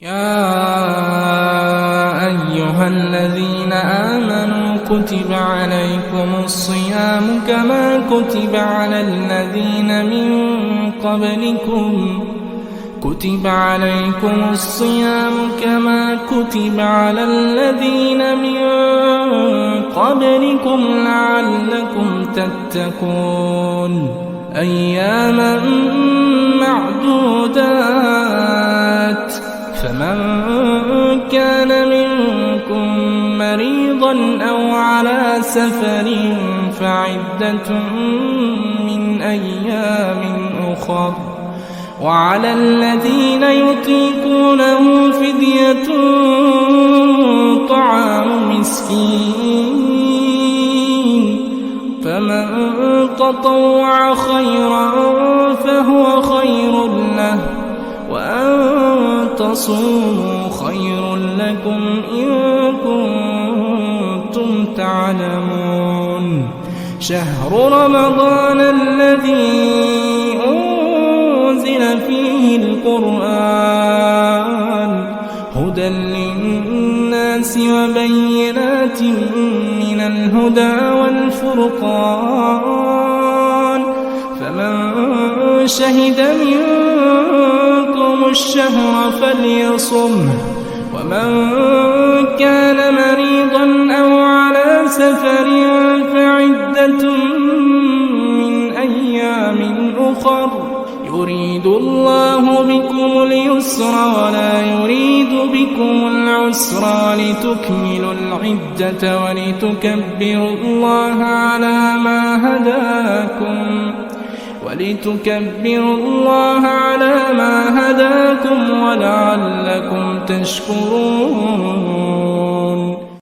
يا أيها الذين آمنوا كتب عليكم الصيام كما كتب على الذين من قبلكم لعلكم تتقون أياما معدودات فمن كان منكم مريضا أو على سفر فعدة من أيام أخر وعلى الذين يطيقونه فدية طعام مسكين فمن تطوع خيرا فهو خير له وأن تصوموا خير لكم إن كنتم تعلمون شهر رمضان الذي أنزل فيه القرآن هدى للناس وبينات من الهدى والفرقان فمن شهد منكم الشهر فليصمه ومن كان مريضا أو على سفر فعدة من أيام أخر يريد الله بكم اليسر ولا يريد بكم العسر ولتكملوا العدة ولتكبروا الله على ما هداكم ولعلكم تشكرون